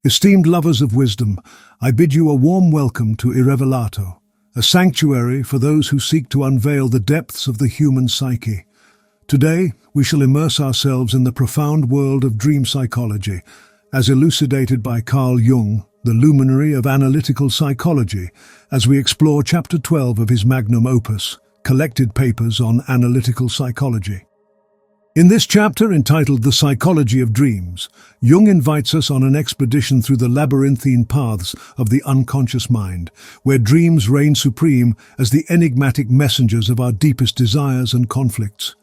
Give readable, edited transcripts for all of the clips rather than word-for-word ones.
Esteemed lovers of wisdom, I bid you a warm welcome to Irevelato, a sanctuary for those who seek to unveil the depths of the human psyche. Today, we shall immerse ourselves in the profound world of dream psychology, as elucidated by Carl Jung, the luminary of Analytical Psychology, as we explore Chapter 12 of his magnum opus, Collected Papers on Analytical Psychology. In this chapter, entitled The Psychology of Dreams, Jung invites us on an expedition through the labyrinthine paths of the unconscious mind, where dreams reign supreme as the enigmatic messengers of our deepest desires and conflicts.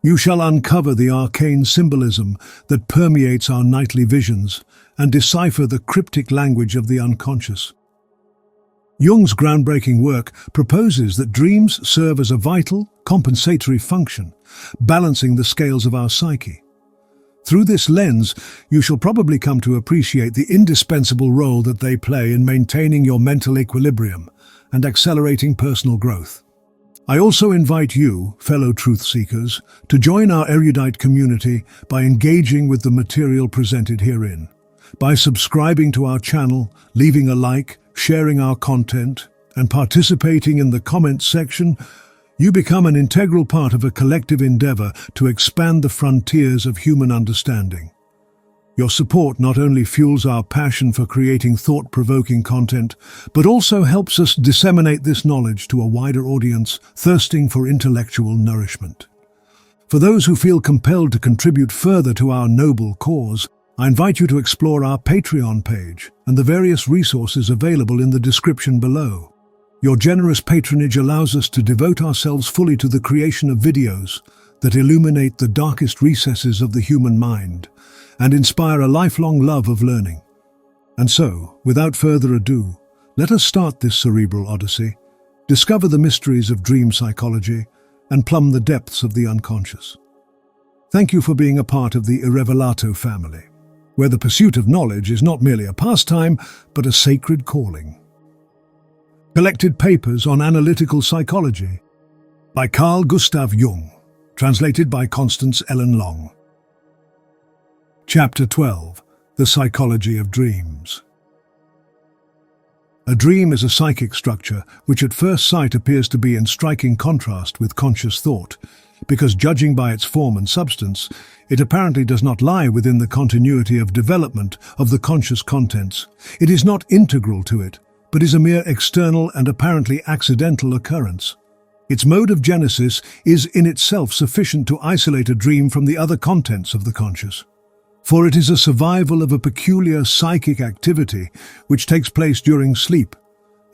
You shall uncover the arcane symbolism that permeates our nightly visions and decipher the cryptic language of the unconscious. Jung's groundbreaking work proposes that dreams serve as a vital, compensatory function, balancing the scales of our psyche. Through this lens, you shall probably come to appreciate the indispensable role that they play in maintaining your mental equilibrium and accelerating personal growth. I also invite you, fellow truth seekers, to join our erudite community by engaging with the material presented herein. By subscribing to our channel, leaving a like, sharing our content, and participating in the comments section, you become an integral part of a collective endeavor to expand the frontiers of human understanding. Your support not only fuels our passion for creating thought-provoking content, but also helps us disseminate this knowledge to a wider audience thirsting for intellectual nourishment. For those who feel compelled to contribute further to our noble cause, I invite you to explore our Patreon page and the various resources available in the description below. Your generous patronage allows us to devote ourselves fully to the creation of videos that illuminate the darkest recesses of the human mind and inspire a lifelong love of learning. And so, without further ado, let us start this cerebral odyssey, discover the mysteries of dream psychology, and plumb the depths of the unconscious. Thank you for being a part of the Irevelato family, where the pursuit of knowledge is not merely a pastime, but a sacred calling. Collected Papers on Analytical Psychology by Carl Gustav Jung, translated by Constance Ellen Long. Chapter 12. The Psychology of Dreams. A dream is a psychic structure which at first sight appears to be in striking contrast with conscious thought, because judging by its form and substance, it apparently does not lie within the continuity of development of the conscious contents. It is not integral to it, but is a mere external and apparently accidental occurrence. Its mode of genesis is in itself sufficient to isolate a dream from the other contents of the conscious. For it is a survival of a peculiar psychic activity which takes place during sleep,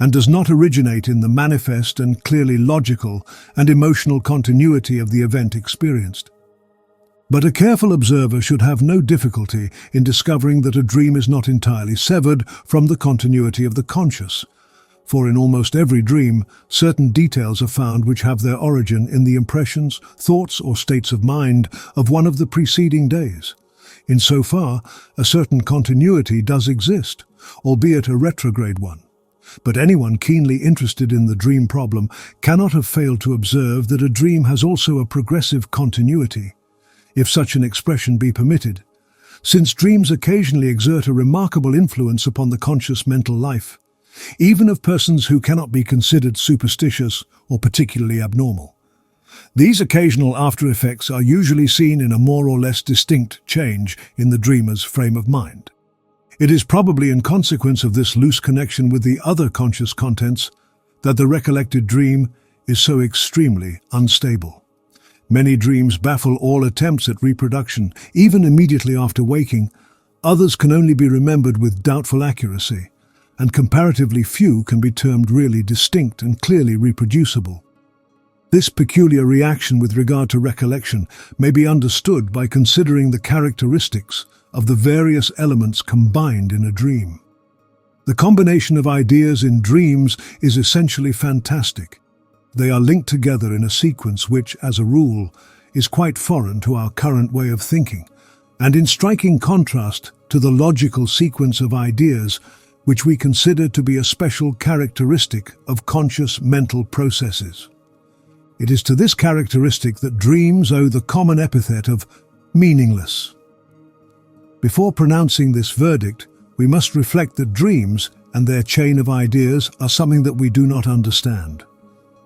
and does not originate in the manifest and clearly logical and emotional continuity of the event experienced. But a careful observer should have no difficulty in discovering that a dream is not entirely severed from the continuity of the conscious, for in almost every dream, certain details are found which have their origin in the impressions, thoughts, or states of mind of one of the preceding days. Insofar, a certain continuity does exist, albeit a retrograde one. But anyone keenly interested in the dream problem cannot have failed to observe that a dream has also a progressive continuity, if such an expression be permitted, since dreams occasionally exert a remarkable influence upon the conscious mental life, even of persons who cannot be considered superstitious or particularly abnormal. These occasional after-effects are usually seen in a more or less distinct change in the dreamer's frame of mind. It is probably in consequence of this loose connection with the other conscious contents that the recollected dream is so extremely unstable. Many dreams baffle all attempts at reproduction, even immediately after waking. Others can only be remembered with doubtful accuracy, and comparatively few can be termed really distinct and clearly reproducible. This peculiar reaction with regard to recollection may be understood by considering the characteristics of the various elements combined in a dream. The combination of ideas in dreams is essentially fantastic. They are linked together in a sequence which, as a rule, is quite foreign to our current way of thinking, and in striking contrast to the logical sequence of ideas which we consider to be a special characteristic of conscious mental processes. It is to this characteristic that dreams owe the common epithet of meaningless. Before pronouncing this verdict, we must reflect that dreams and their chain of ideas are something that we do not understand.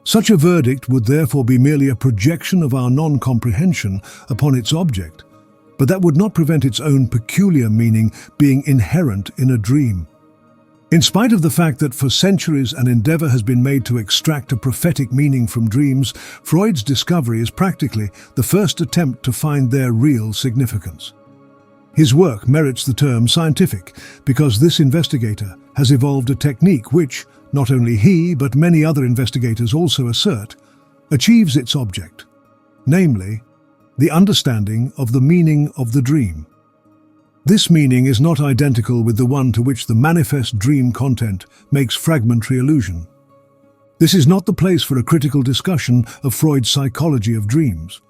Such a verdict would therefore be merely a projection of our non-comprehension upon its object, but that would not prevent its own peculiar meaning being inherent in a dream. In spite of the fact that for centuries an endeavor has been made to extract a prophetic meaning from dreams, Freud's discovery is practically the first attempt to find their real significance. His work merits the term scientific because this investigator has evolved a technique which, not only he but many other investigators also assert, achieves its object, namely, the understanding of the meaning of the dream. This meaning is not identical with the one to which the manifest dream content makes fragmentary allusion. This is not the place for a critical discussion of Freud's psychology of dreams,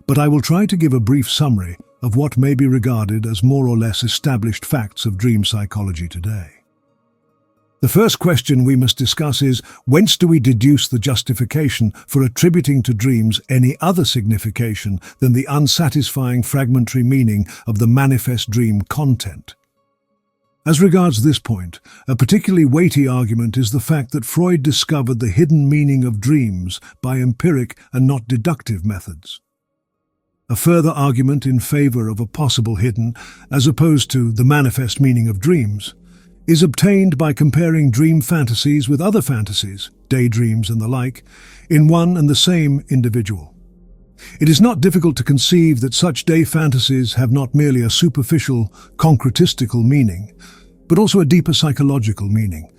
but I will try to give a brief summary of what may be regarded as more or less established facts of dream psychology today. The first question we must discuss is, whence do we deduce the justification for attributing to dreams any other signification than the unsatisfying fragmentary meaning of the manifest dream content? As regards this point, a particularly weighty argument is the fact that Freud discovered the hidden meaning of dreams by empiric and not deductive methods. A further argument in favor of a possible hidden, as opposed to the manifest meaning of dreams, is obtained by comparing dream fantasies with other fantasies, daydreams and the like, in one and the same individual. It is not difficult to conceive that such day fantasies have not merely a superficial, concretistical meaning, but also a deeper psychological meaning.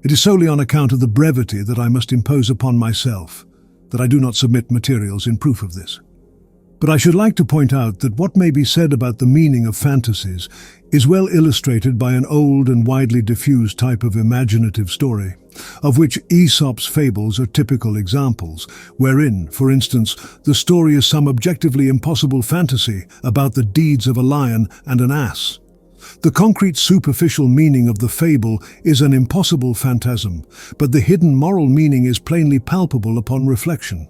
It is solely on account of the brevity that I must impose upon myself that I do not submit materials in proof of this. But I should like to point out that what may be said about the meaning of fantasies is well illustrated by an old and widely diffused type of imaginative story, of which Aesop's fables are typical examples, wherein, for instance, the story is some objectively impossible fantasy about the deeds of a lion and an ass. The concrete superficial meaning of the fable is an impossible phantasm, but the hidden moral meaning is plainly palpable upon reflection.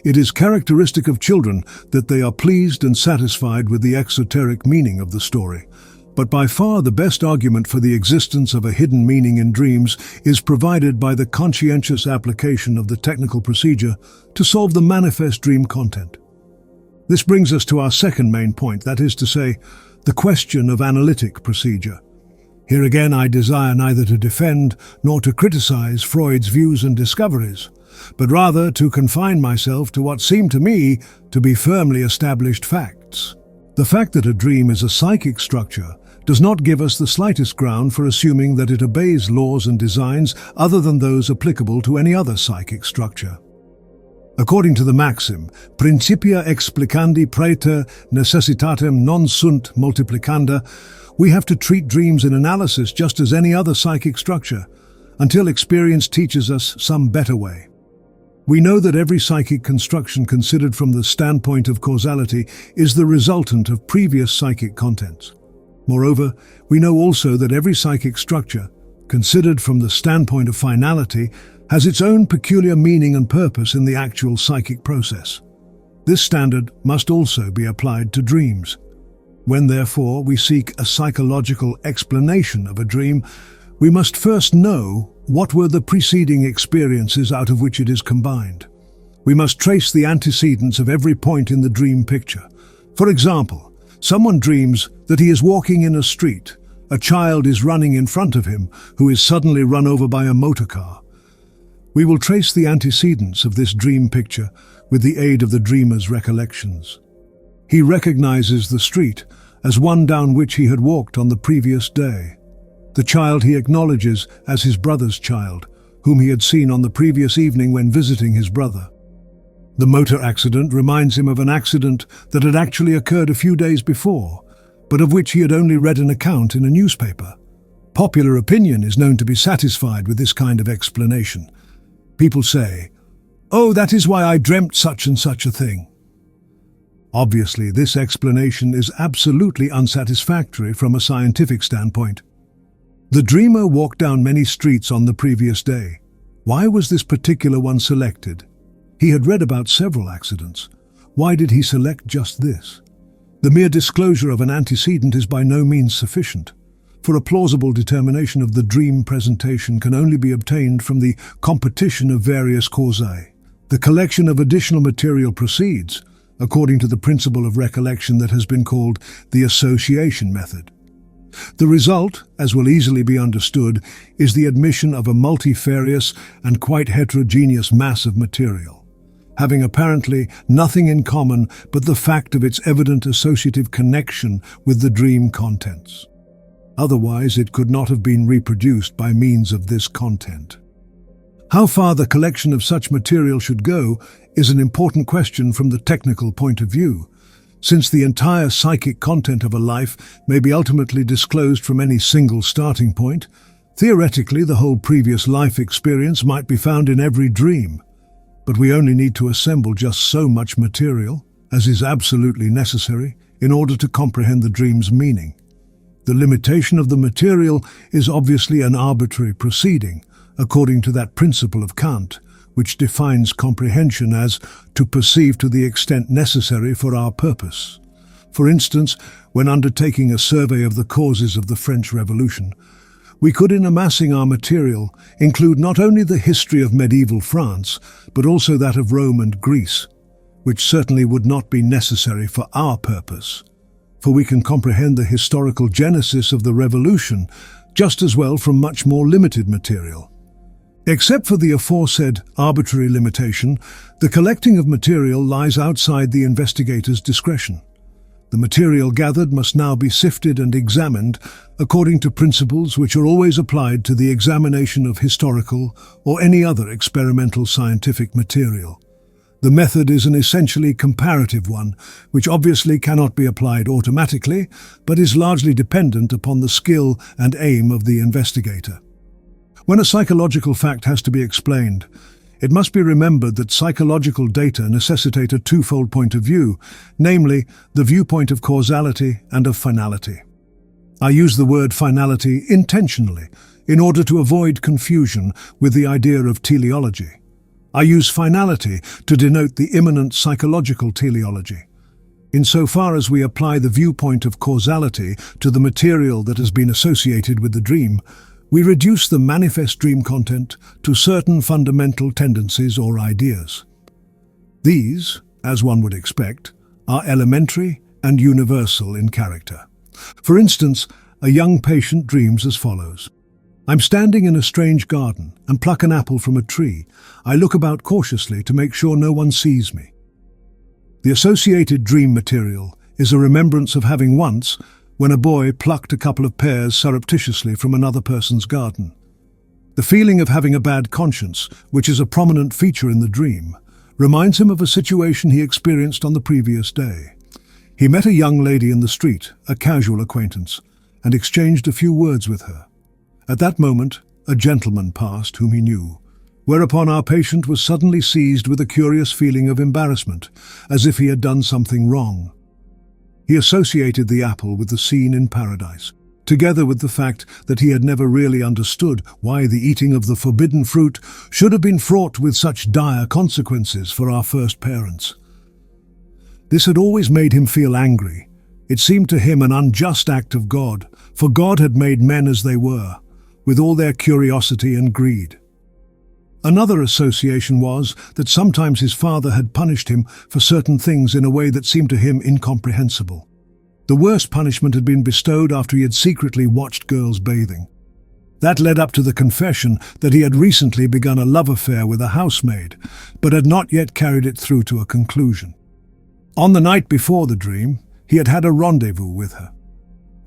It is characteristic of children that they are pleased and satisfied with the exoteric meaning of the story. But by far the best argument for the existence of a hidden meaning in dreams is provided by the conscientious application of the technical procedure to solve the manifest dream content. This brings us to our second main point, that is to say, the question of analytic procedure. Here again I desire neither to defend nor to criticize Freud's views and discoveries, but rather to confine myself to what seem to me to be firmly established facts. The fact that a dream is a psychic structure does not give us the slightest ground for assuming that it obeys laws and designs other than those applicable to any other psychic structure. According to the maxim, principia explicandi praeter necessitatem non sunt multiplicanda, we have to treat dreams in analysis just as any other psychic structure, until experience teaches us some better way. We know that every psychic construction considered from the standpoint of causality is the resultant of previous psychic contents. Moreover, we know also that every psychic structure, considered from the standpoint of finality, has its own peculiar meaning and purpose in the actual psychic process. This standard must also be applied to dreams. When, therefore, we seek a psychological explanation of a dream, we must first know what were the preceding experiences out of which it is combined. We must trace the antecedents of every point in the dream picture. For example, someone dreams that he is walking in a street. A child is running in front of him, who is suddenly run over by a motor car. We will trace the antecedents of this dream picture with the aid of the dreamer's recollections. He recognizes the street as one down which he had walked on the previous day. The child he acknowledges as his brother's child, whom he had seen on the previous evening when visiting his brother. The motor accident reminds him of an accident that had actually occurred a few days before, but of which he had only read an account in a newspaper. Popular opinion is known to be satisfied with this kind of explanation. People say, "Oh, that is why I dreamt such and such a thing." Obviously, this explanation is absolutely unsatisfactory from a scientific standpoint. The dreamer walked down many streets on the previous day. Why was this particular one selected? He had read about several accidents. Why did he select just this? The mere disclosure of an antecedent is by no means sufficient. for a plausible determination of the dream presentation can only be obtained from the competition of various causae. The collection of additional material proceeds, according to the principle of recollection that has been called the association method. The result, as will easily be understood, is the admission of a multifarious and quite heterogeneous mass of material, having apparently nothing in common but the fact of its evident associative connection with the dream contents. Otherwise, it could not have been reproduced by means of this content. How far the collection of such material should go is an important question from the technical point of view, since the entire psychic content of a life may be ultimately disclosed from any single starting point. Theoretically, the whole previous life experience might be found in every dream, but we only need to assemble just so much material, as is absolutely necessary, in order to comprehend the dream's meaning. The limitation of the material is obviously an arbitrary proceeding, according to that principle of Kant, which defines comprehension as to perceive to the extent necessary for our purpose. For instance, when undertaking a survey of the causes of the French Revolution, we could, in amassing our material, include not only the history of medieval France, but also that of Rome and Greece, which certainly would not be necessary for our purpose, for we can comprehend the historical genesis of the revolution just as well from much more limited material. Except for the aforesaid arbitrary limitation, the collecting of material lies outside the investigator's discretion. The material gathered must now be sifted and examined according to principles which are always applied to the examination of historical or any other experimental scientific material. The method is an essentially comparative one, which obviously cannot be applied automatically, but is largely dependent upon the skill and aim of the investigator. When a psychological fact has to be explained, it must be remembered that psychological data necessitate a twofold point of view, namely, the viewpoint of causality and of finality. I use the word finality intentionally, in order to avoid confusion with the idea of teleology. I use finality to denote the immanent psychological teleology. Insofar as we apply the viewpoint of causality to the material that has been associated with the dream, we reduce the manifest dream content to certain fundamental tendencies or ideas. These, as one would expect, are elementary and universal in character. For instance, a young patient dreams as follows. I'm standing in a strange garden and pluck an apple from a tree. I look about cautiously to make sure no one sees me. The associated dream material is a remembrance of having once, when a boy plucked a couple of pears surreptitiously from another person's garden. The feeling of having a bad conscience, which is a prominent feature in the dream, reminds him of a situation he experienced on the previous day. He met a young lady in the street, a casual acquaintance, and exchanged a few words with her. At that moment, a gentleman passed whom he knew, whereupon our patient was suddenly seized with a curious feeling of embarrassment, as if he had done something wrong. He associated the apple with the scene in paradise, together with the fact that he had never really understood why the eating of the forbidden fruit should have been fraught with such dire consequences for our first parents. This had always made him feel angry. It seemed to him an unjust act of God, for God had made men as they were, with all their curiosity and greed. Another association was that sometimes his father had punished him for certain things in a way that seemed to him incomprehensible. The worst punishment had been bestowed after he had secretly watched girls bathing. That led up to the confession that he had recently begun a love affair with a housemaid, but had not yet carried it through to a conclusion. On the night before the dream, he had had a rendezvous with her.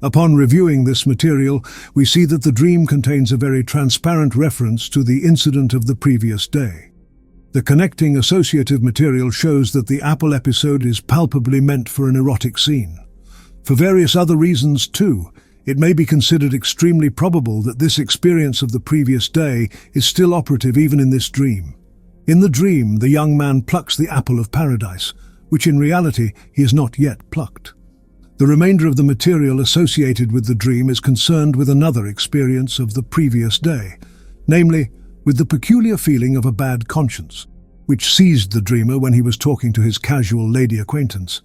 Upon reviewing this material, we see that the dream contains a very transparent reference to the incident of the previous day. The connecting associative material shows that the apple episode is palpably meant for an erotic scene. For various other reasons, too, it may be considered extremely probable that this experience of the previous day is still operative even in this dream. In the dream, the young man plucks the apple of paradise, which in reality he has not yet plucked. The remainder of the material associated with the dream is concerned with another experience of the previous day, namely, with the peculiar feeling of a bad conscience, which seized the dreamer when he was talking to his casual lady acquaintance.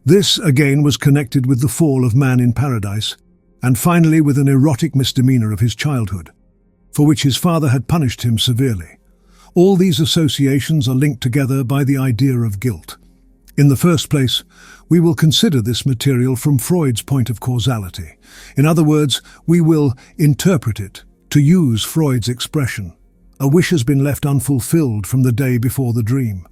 This, again, was connected with the fall of man in paradise, and finally with an erotic misdemeanor of his childhood, for which his father had punished him severely. All these associations are linked together by the idea of guilt. In the first place, we will consider this material from Freud's point of causality. In other words, we will interpret it, to use Freud's expression. A wish has been left unfulfilled from the day before the dream.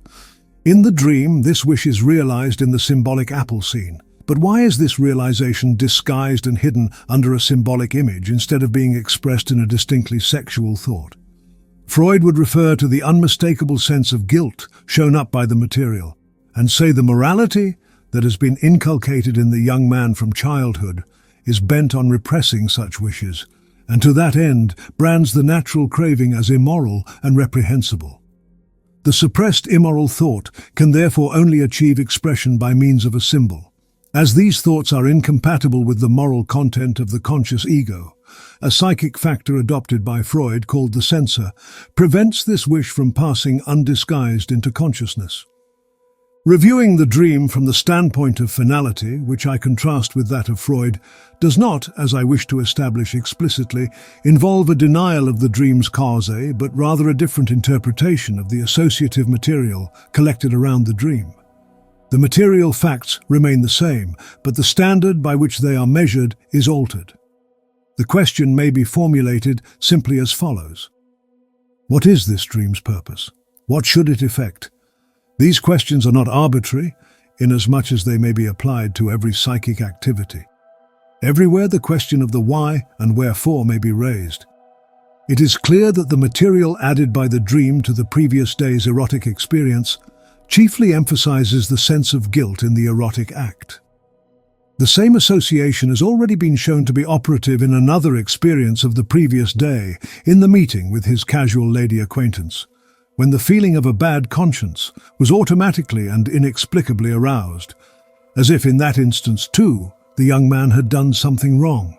In the dream, this wish is realized in the symbolic apple scene. But why is this realization disguised and hidden under a symbolic image instead of being expressed in a distinctly sexual thought? Freud would refer to the unmistakable sense of guilt shown up by the material, and say the morality that has been inculcated in the young man from childhood is bent on repressing such wishes, and to that end brands the natural craving as immoral and reprehensible. The suppressed immoral thought can therefore only achieve expression by means of a symbol. As these thoughts are incompatible with the moral content of the conscious ego, a psychic factor adopted by Freud called the censor prevents this wish from passing undisguised into consciousness. Reviewing the dream from the standpoint of finality, which I contrast with that of Freud, does not, as I wish to establish explicitly, involve a denial of the dream's cause, but rather a different interpretation of the associative material collected around the dream. The material facts remain the same, but the standard by which they are measured is altered. The question may be formulated simply as follows. What is this dream's purpose? What should it effect? These questions are not arbitrary, inasmuch as they may be applied to every psychic activity. Everywhere the question of the why and wherefore may be raised. It is clear that the material added by the dream to the previous day's erotic experience chiefly emphasizes the sense of guilt in the erotic act. The same association has already been shown to be operative in another experience of the previous day, in the meeting with his casual lady acquaintance, when the feeling of a bad conscience was automatically and inexplicably aroused, as if in that instance too the young man had done something wrong.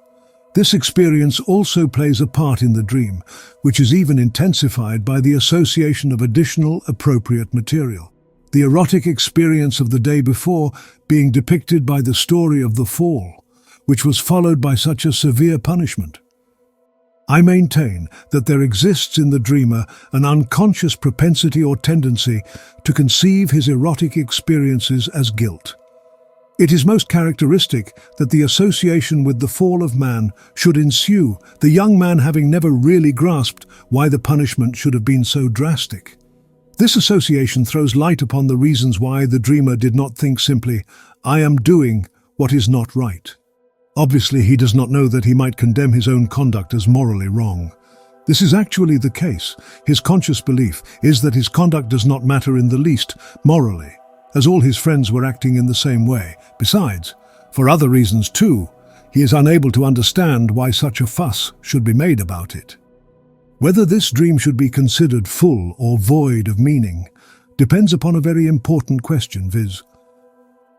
This experience also plays a part in the dream, which is even intensified by the association of additional appropriate material. The erotic experience of the day before being depicted by the story of the fall, which was followed by such a severe punishment. I maintain that there exists in the dreamer an unconscious propensity or tendency to conceive his erotic experiences as guilt. It is most characteristic that the association with the fall of man should ensue, the young man having never really grasped why the punishment should have been so drastic. This association throws light upon the reasons why the dreamer did not think simply, "I am doing what is not right." Obviously, he does not know that he might condemn his own conduct as morally wrong. This is actually the case. His conscious belief is that his conduct does not matter in the least, morally, as all his friends were acting in the same way. Besides, for other reasons too, he is unable to understand why such a fuss should be made about it. Whether this dream should be considered full or void of meaning depends upon a very important question, viz.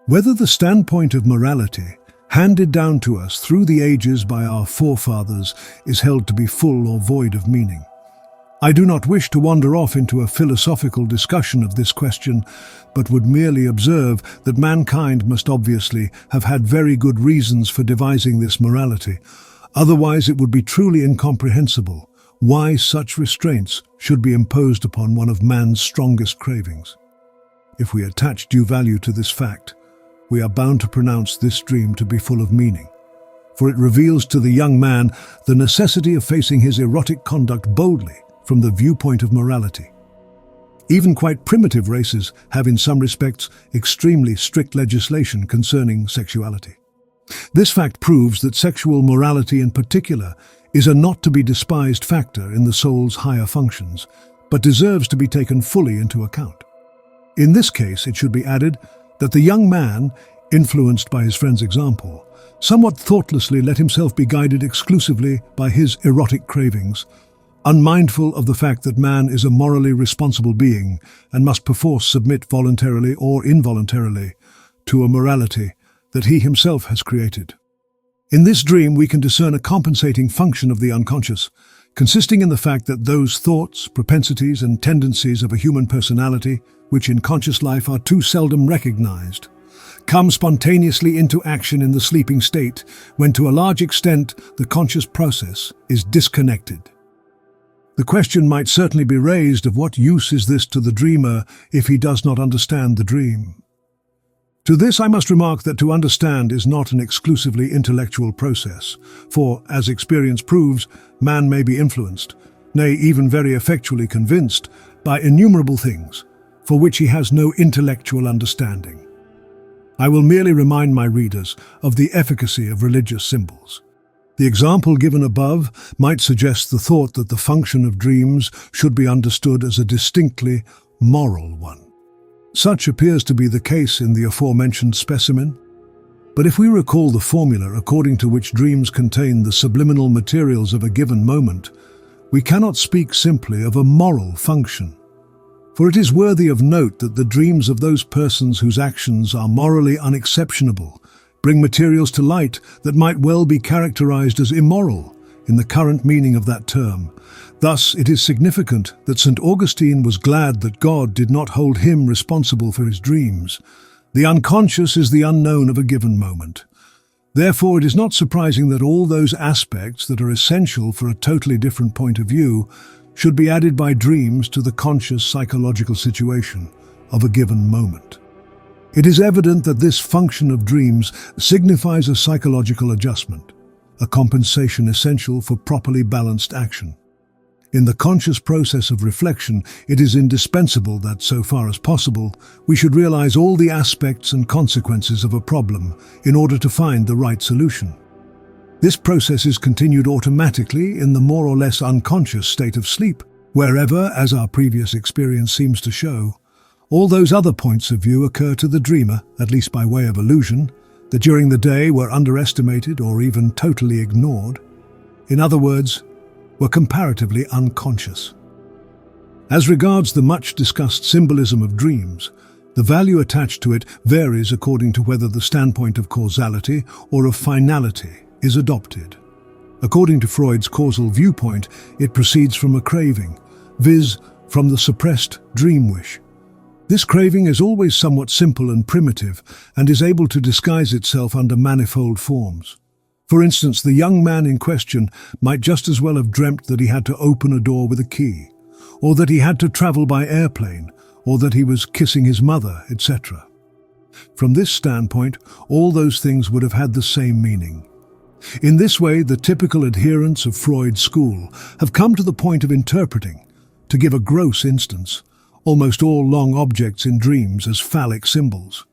Whether the standpoint of morality handed down to us through the ages by our forefathers is held to be full or void of meaning. I do not wish to wander off into a philosophical discussion of this question, but would merely observe that mankind must obviously have had very good reasons for devising this morality. Otherwise it would be truly incomprehensible why such restraints should be imposed upon one of man's strongest cravings. If we attach due value to this fact, we are bound to pronounce this dream to be full of meaning, for it reveals to the young man the necessity of facing his erotic conduct boldly from the viewpoint of morality. Even quite primitive races have in some respects extremely strict legislation concerning sexuality. This fact proves that sexual morality in particular is a not-to-be-despised factor in the soul's higher functions, but deserves to be taken fully into account. In this case, it should be added that the young man, influenced by his friend's example, somewhat thoughtlessly let himself be guided exclusively by his erotic cravings, unmindful of the fact that man is a morally responsible being and must perforce submit voluntarily or involuntarily to a morality that he himself has created. In this dream, we can discern a compensating function of the unconscious, consisting in the fact that those thoughts, propensities, and tendencies of a human personality, which in conscious life are too seldom recognized, come spontaneously into action in the sleeping state, when to a large extent the conscious process is disconnected. The question might certainly be raised of what use is this to the dreamer if he does not understand the dream. To this I must remark that to understand is not an exclusively intellectual process, for, as experience proves, man may be influenced, nay, even very effectually convinced, by innumerable things, for which he has no intellectual understanding. I will merely remind my readers of the efficacy of religious symbols. The example given above might suggest the thought that the function of dreams should be understood as a distinctly moral one. Such appears to be the case in the aforementioned specimen. But if we recall the formula according to which dreams contain the subliminal materials of a given moment, we cannot speak simply of a moral function. For it is worthy of note that the dreams of those persons whose actions are morally unexceptionable bring materials to light that might well be characterized as immoral in the current meaning of that term. Thus, it is significant that St. Augustine was glad that God did not hold him responsible for his dreams. The unconscious is the unknown of a given moment. Therefore, it is not surprising that all those aspects that are essential for a totally different point of view should be added by dreams to the conscious psychological situation of a given moment. It is evident that this function of dreams signifies a psychological adjustment, a compensation essential for properly balanced action. In the conscious process of reflection, it is indispensable that, so far as possible, we should realize all the aspects and consequences of a problem in order to find the right solution. This process is continued automatically in the more or less unconscious state of sleep, wherever, as our previous experience seems to show, all those other points of view occur to the dreamer, at least by way of illusion, that during the day were underestimated or even totally ignored. In other words, were comparatively unconscious. As regards the much-discussed symbolism of dreams, the value attached to it varies according to whether the standpoint of causality or of finality is adopted. According to Freud's causal viewpoint, it proceeds from a craving, viz., from the suppressed dream wish. This craving is always somewhat simple and primitive and is able to disguise itself under manifold forms. For instance, the young man in question might just as well have dreamt that he had to open a door with a key, or that he had to travel by airplane, or that he was kissing his mother, etc. From this standpoint, all those things would have had the same meaning. In this way, the typical adherents of Freud's school have come to the point of interpreting, to give a gross instance, almost all long objects in dreams as phallic symbols.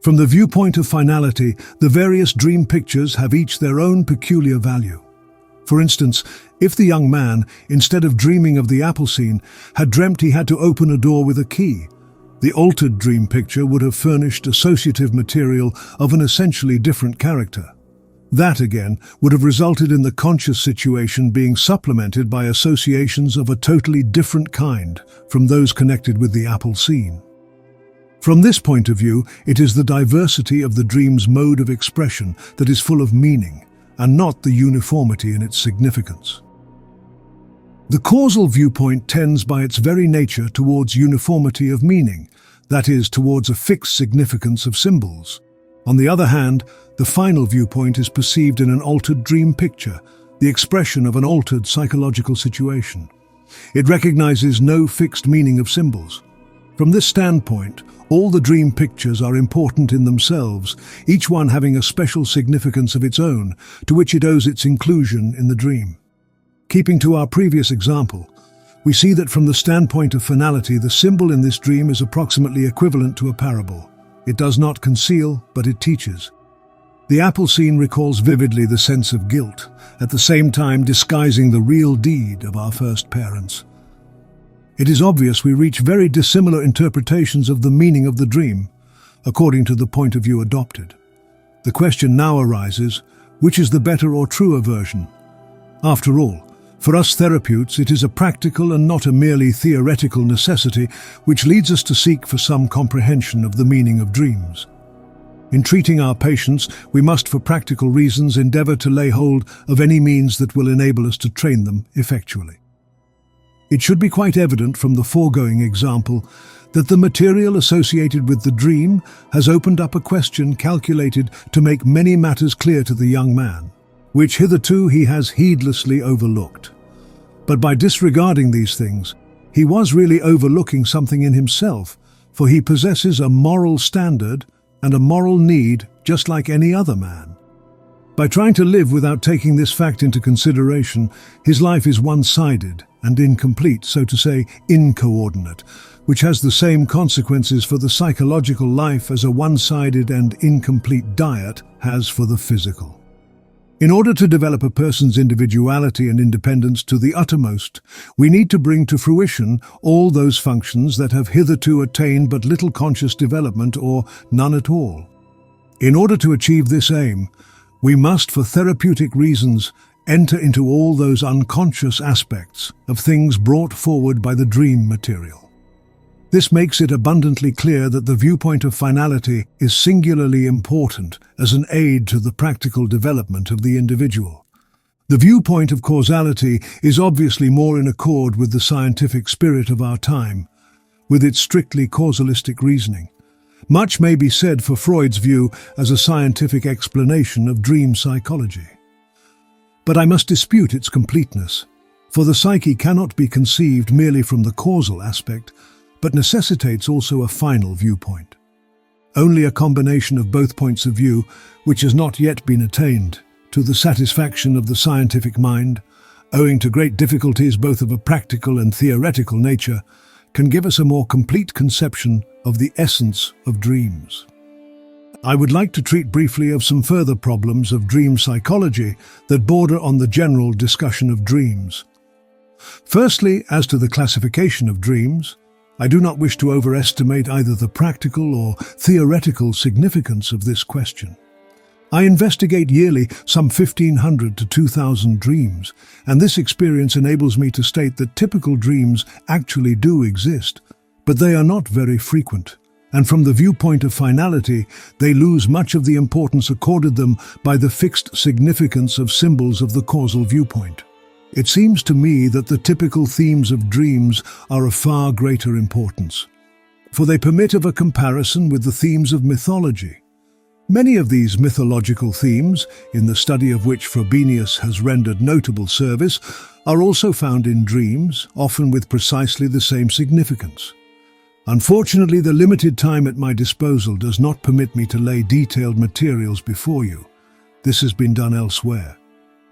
From the viewpoint of finality, the various dream pictures have each their own peculiar value. For instance, if the young man, instead of dreaming of the apple scene, had dreamt he had to open a door with a key, the altered dream picture would have furnished associative material of an essentially different character. That, again, would have resulted in the conscious situation being supplemented by associations of a totally different kind from those connected with the apple scene. From this point of view, it is the diversity of the dream's mode of expression that is full of meaning, and not the uniformity in its significance. The causal viewpoint tends by its very nature towards uniformity of meaning, that is, towards a fixed significance of symbols. On the other hand, the final viewpoint is perceived in an altered dream picture, the expression of an altered psychological situation. It recognizes no fixed meaning of symbols. From this standpoint, all the dream pictures are important in themselves, each one having a special significance of its own, to which it owes its inclusion in the dream. Keeping to our previous example, we see that from the standpoint of finality, the symbol in this dream is approximately equivalent to a parable. It does not conceal, but it teaches. The apple scene recalls vividly the sense of guilt, at the same time disguising the real deed of our first parents. It is obvious we reach very dissimilar interpretations of the meaning of the dream, according to the point of view adopted. The question now arises, which is the better or truer version? After all, for us therapeutes, it is a practical and not a merely theoretical necessity which leads us to seek for some comprehension of the meaning of dreams. In treating our patients, we must, for practical reasons, endeavor to lay hold of any means that will enable us to train them effectually. It should be quite evident from the foregoing example that the material associated with the dream has opened up a question calculated to make many matters clear to the young man, which hitherto he has heedlessly overlooked. But by disregarding these things, he was really overlooking something in himself, for he possesses a moral standard and a moral need just like any other man. By trying to live without taking this fact into consideration, his life is one-sided and incomplete, so to say, incoordinate, which has the same consequences for the psychological life as a one-sided and incomplete diet has for the physical. In order to develop a person's individuality and independence to the uttermost, we need to bring to fruition all those functions that have hitherto attained but little conscious development or none at all. In order to achieve this aim, we must, for therapeutic reasons, enter into all those unconscious aspects of things brought forward by the dream material. This makes it abundantly clear that the viewpoint of finality is singularly important as an aid to the practical development of the individual. The viewpoint of causality is obviously more in accord with the scientific spirit of our time, with its strictly causalistic reasoning. Much may be said for Freud's view as a scientific explanation of dream psychology. But I must dispute its completeness, for the psyche cannot be conceived merely from the causal aspect, but necessitates also a final viewpoint. Only a combination of both points of view, which has not yet been attained, to the satisfaction of the scientific mind, owing to great difficulties both of a practical and theoretical nature, can give us a more complete conception of the essence of dreams. I would like to treat briefly of some further problems of dream psychology that border on the general discussion of dreams. Firstly, as to the classification of dreams, I do not wish to overestimate either the practical or theoretical significance of this question. I investigate yearly some 1,500 to 2,000 dreams, and this experience enables me to state that typical dreams actually do exist, but they are not very frequent, and from the viewpoint of finality, they lose much of the importance accorded them by the fixed significance of symbols of the causal viewpoint. It seems to me that the typical themes of dreams are of far greater importance, for they permit of a comparison with the themes of mythology. Many of these mythological themes, in the study of which Frobenius has rendered notable service, are also found in dreams, often with precisely the same significance. Unfortunately, the limited time at my disposal does not permit me to lay detailed materials before you. This has been done elsewhere.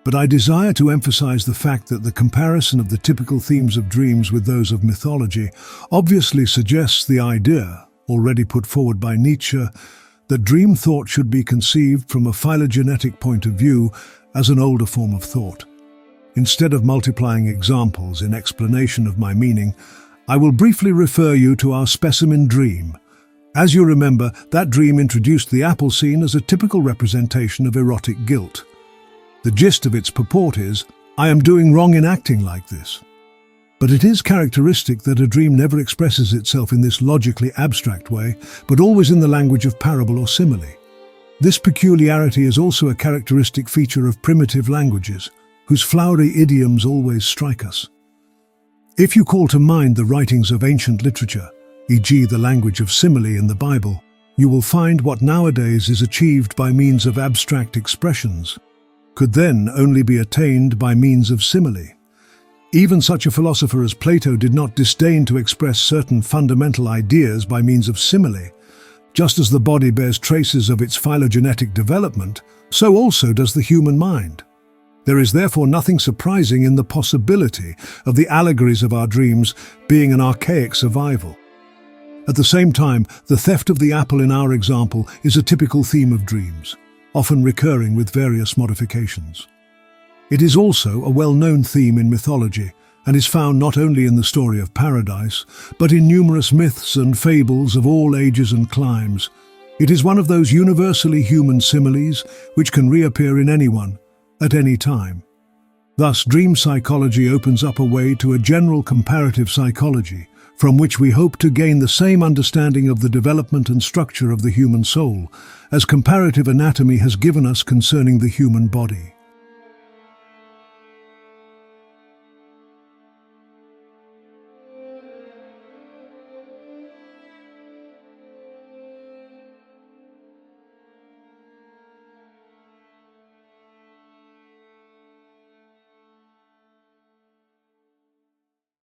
But I desire to emphasize the fact that the comparison of the typical themes of dreams with those of mythology obviously suggests the idea, already put forward by Nietzsche, that dream thought should be conceived from a phylogenetic point of view as an older form of thought. Instead of multiplying examples in explanation of my meaning, I will briefly refer you to our specimen dream. As you remember, that dream introduced the apple scene as a typical representation of erotic guilt. The gist of its purport is, I am doing wrong in acting like this. But it is characteristic that a dream never expresses itself in this logically abstract way, but always in the language of parable or simile. This peculiarity is also a characteristic feature of primitive languages, whose flowery idioms always strike us. If you call to mind the writings of ancient literature, e.g. the language of simile in the Bible, you will find what nowadays is achieved by means of abstract expressions could then only be attained by means of simile. Even such a philosopher as Plato did not disdain to express certain fundamental ideas by means of simile. Just as the body bears traces of its phylogenetic development, so also does the human mind. There is therefore nothing surprising in the possibility of the allegories of our dreams being an archaic survival. At the same time, the theft of the apple in our example is a typical theme of dreams, often recurring with various modifications. It is also a well-known theme in mythology and is found not only in the story of paradise, but in numerous myths and fables of all ages and climes. It is one of those universally human similes which can reappear in anyone, at any time. Thus, dream psychology opens up a way to a general comparative psychology, from which we hope to gain the same understanding of the development and structure of the human soul, as comparative anatomy has given us concerning the human body.